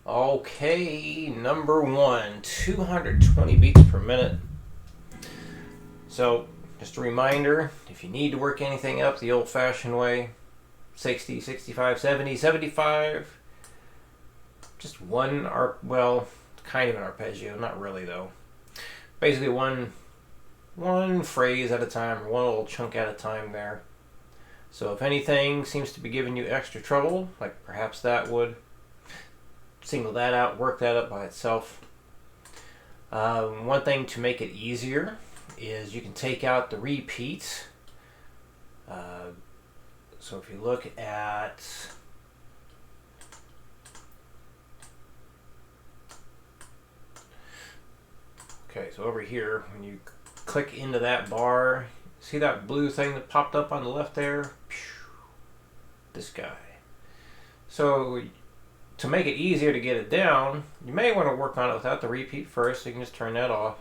Okay, number one, 220 beats per minute. So, just a reminder, if you need to work anything up the old-fashioned way, 60, 65, 70, 75, just one, kind of an arpeggio, not really though. Basically one phrase at a time, or one little chunk at a time there. So if anything seems to be giving you extra trouble, like perhaps that would, single that out, work that up by itself. One thing to make it easier is you can take out the repeats. So if you look at so over here, when you click into that bar, see that blue thing that popped up on the left there? This guy. So to make it easier to get it down, you may want to work on it without the repeat first, so you can just turn that off.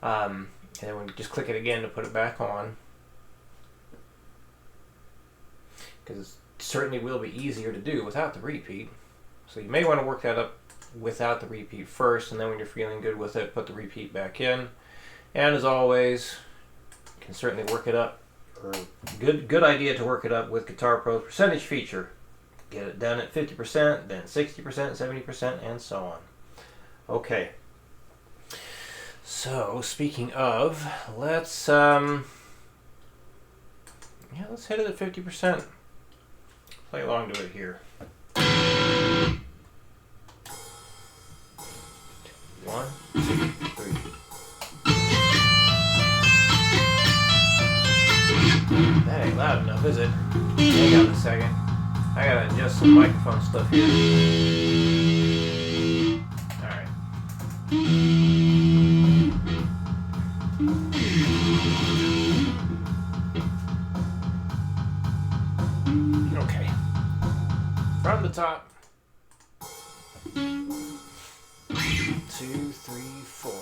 And then when you just click it again to put it back on. Because it certainly will be easier to do without the repeat. So you may want to work that up without the repeat first, and then when you're feeling good with it, put the repeat back in. And as always, you can certainly work it up, or good idea to work it up with Guitar Pro's percentage feature. Get it done at 50%, then 60%, 70%, and so on. Okay. So, speaking of, let's hit it at 50%. Play along to it here. 1, 2, 3. That ain't loud enough, is it? Hang on a second. I gotta adjust some microphone stuff here. Alright. Okay. From the top. 2, 3, 4.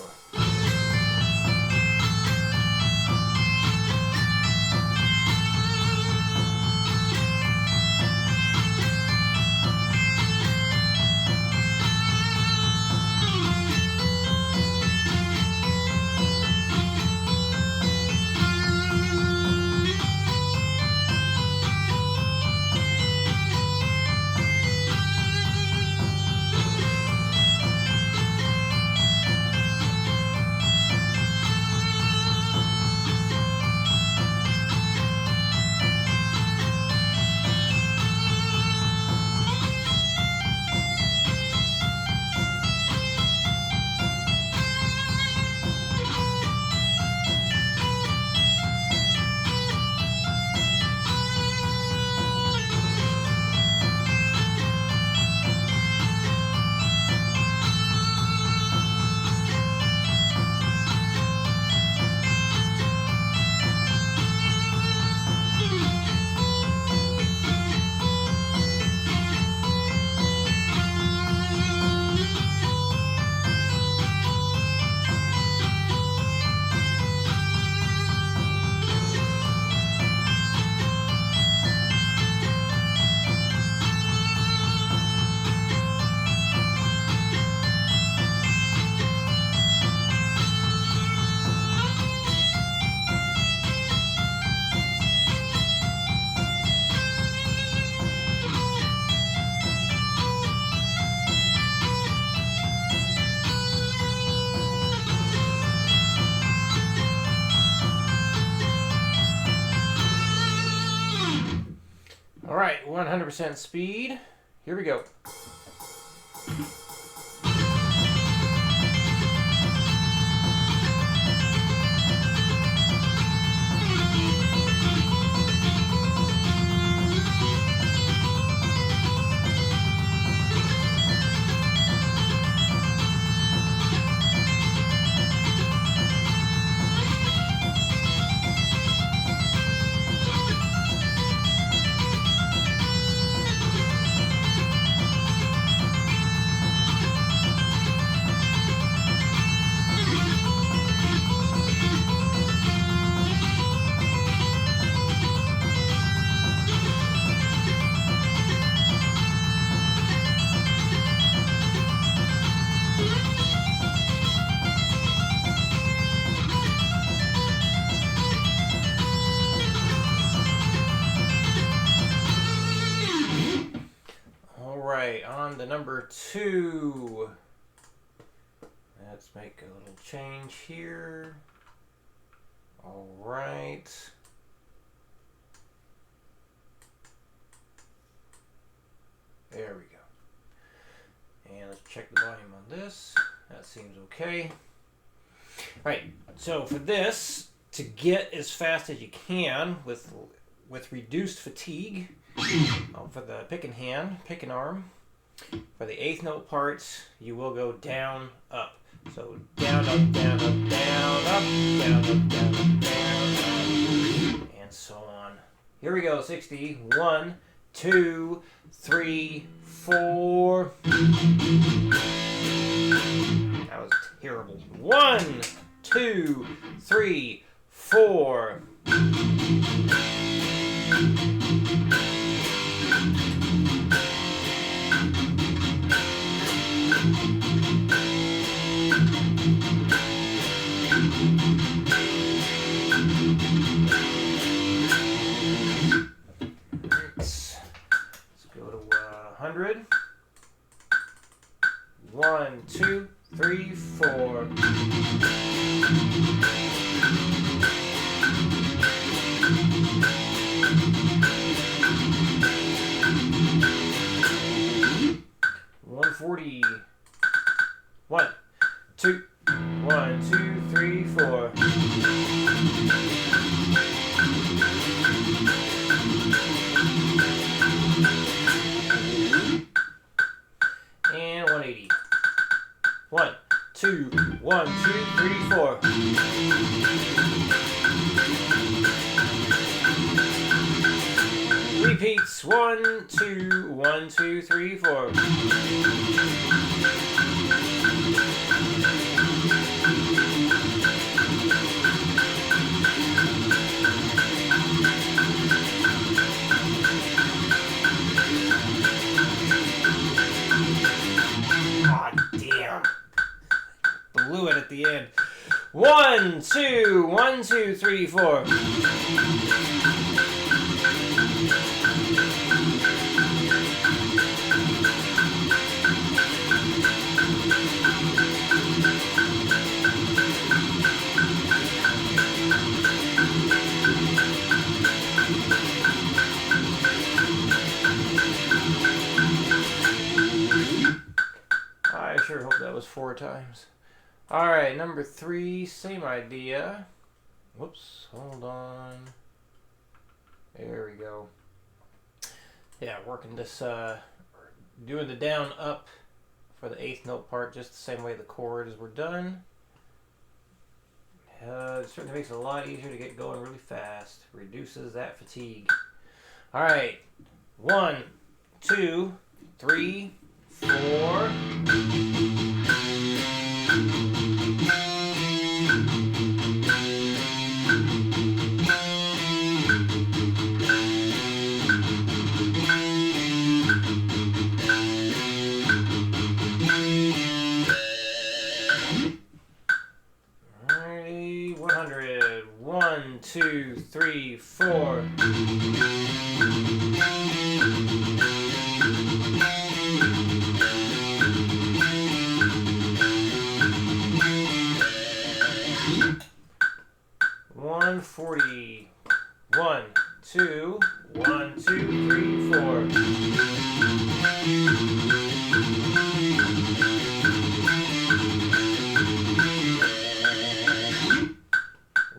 Alright, 100% speed. Here we go. right, on to number 2. Let's make a little change here. All right. There we go. And let's check the volume on this. That seems okay. All right, so for this, to get as fast as you can with reduced fatigue, for the pick and hand, pick and arm, for the 8th note parts, you will go down, up. So down, up, down, up, down, up, down, up, down, up, down, up, and so on. Here we go, 60. 1, 2, 3, 4. That was terrible. 1, 2, 3, 4. Let's go to 100. 1, 2, 3, 4. $140. 1, 2, 1, 2, 3, 4. And 180. 1, 2, 1, 2, 3, 4. Repeats. 1, 2, 1, 2, 3, 4. Aw, damn. Blew it at the end. 1, 2, 1, 2, 3, 4. I sure hope that was 4 times. Alright, number 3, same idea. Whoops, hold on. There we go. Yeah, working this, doing the down up for the 8th note part just the same way the chords were done. It certainly makes it a lot easier to get going really fast. Reduces that fatigue. Alright, 1, 2, 3, 4. Alrighty, 100. 1, 2, 3, 4. $140. 1, 2, 1, 2, 3, 4.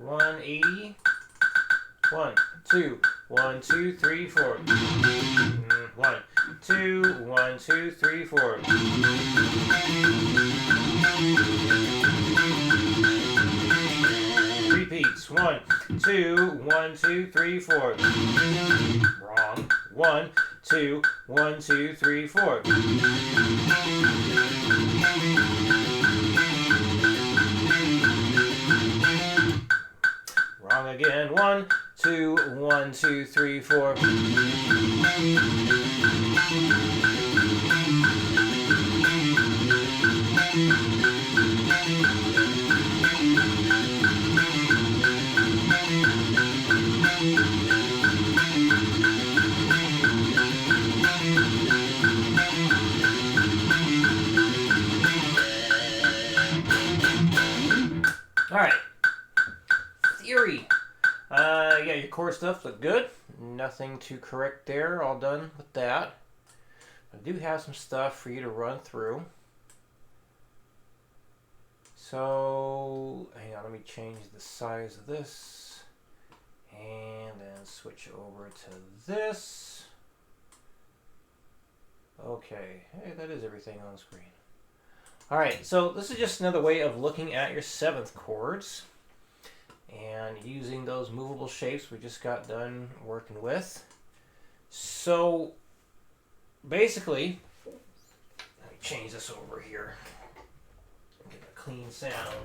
$180. 1, 2, 1, 2, 3, 4. 1, 2, 1, 2, 3, 4. Repeats. 1, 2, 1, 2, 3, 4. Wrong. 1, 2, 1, 2, 3, 4. Wrong again. 1, 2, 1, 2, 3, 4. right. Theory. Yeah, your chord stuff looked good. Nothing to correct there. All done with that. I do have some stuff for you to run through. So, hang on, let me change the size of this. And then switch over to this. Okay, hey, that is everything on the screen. Alright, so this is just another way of looking at your 7th chords and using those movable shapes we just got done working with. So, basically, let me change this over here. Get a clean sound.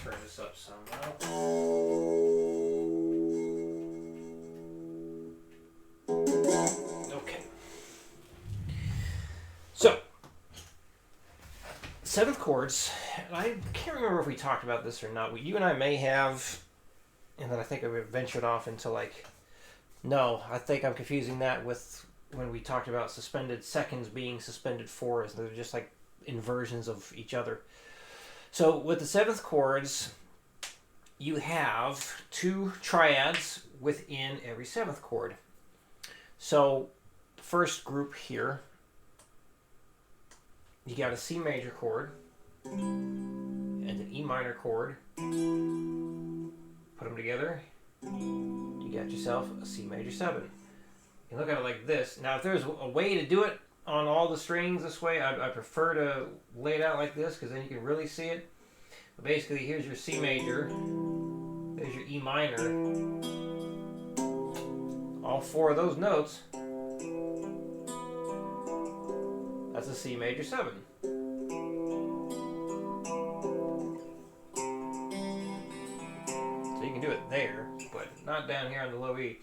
Turn this up somehow. Okay. So, 7th chords, and I can't remember if we talked about this or not. You and I may have, and then I think I ventured off into like, no, I think I'm confusing that with when we talked about suspended seconds being suspended 4s. They're just like inversions of each other. So with the 7th chords, you have 2 triads within every 7th chord. So the first group here, you got a C major chord and an E minor chord. Put them together, you got yourself a C major 7. You look at it like this. Now, if there's a way to do it on all the strings this way, I prefer to lay it out like this because then you can really see it. But basically, here's your C major, there's your E minor. All 4 of those notes, that's a C major 7. So you can do it there, but not down here on the low E.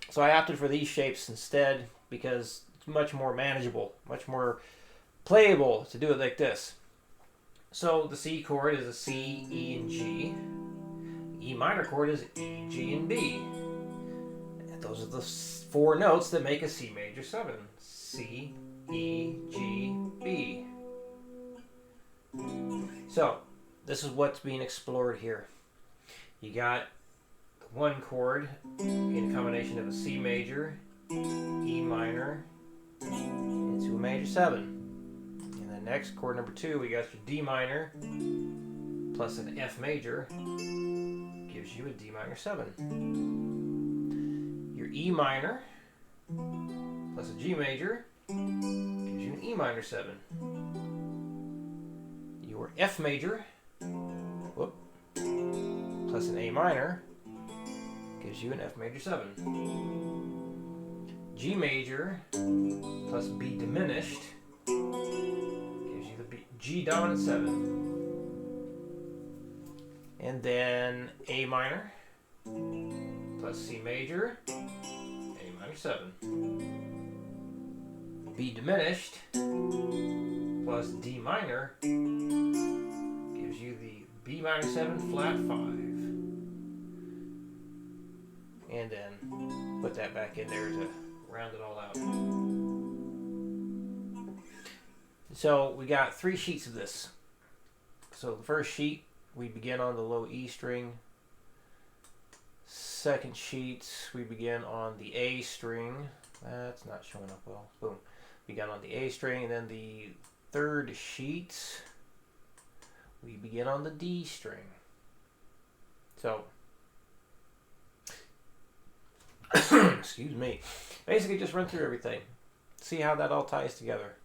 So I opted for these shapes instead because it's much more manageable, much more playable to do it like this. So the C chord is a C, E, and G. E minor chord is E, G, and B. And those are the 4 notes that make a C major 7. C, E, G, B. So this is what's being explored here. You got one chord in a combination of a C major, E minor, into a major 7. And then next, chord number 2, we got your D minor plus an F major, gives you a D minor 7. Your E minor plus a G major gives you an E minor 7. Your F major plus an A minor gives you an F major 7. G major plus B diminished gives you the G dominant 7. And then A minor plus C major, A minor 7. B diminished plus D minor gives you the B minor 7 flat 5. And then put that back in there to round it all out. So we got 3 sheets of this. So the first sheet, we begin on the low E string. Second sheet, we begin on the A string. That's not showing up well. Boom. Begin on the A string, and then the third sheet, we begin on the D string. So, excuse me. Basically, just run through everything. See how that all ties together.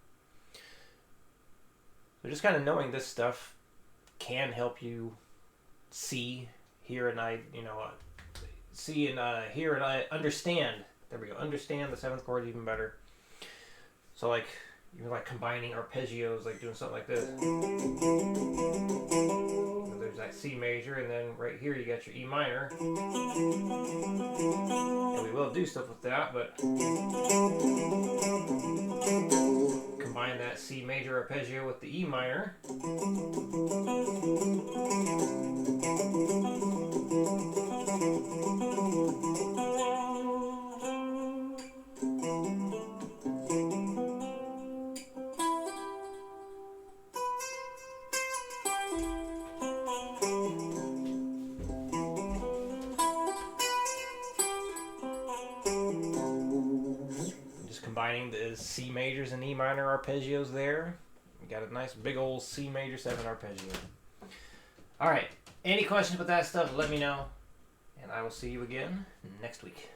So just kind of knowing this stuff can help you see, hear, and see and hear and understand. There we go. Understand the 7th chord even better. So like, even like combining arpeggios, like doing something like this. There's that C major, and then right here you got your E minor. And we will do stuff with that, but combine that C major arpeggio with the E minor. find is C majors and E minor arpeggios there. We got a nice big old C major 7 arpeggio. All right. Any questions about that stuff, let me know. And I will see you again next week.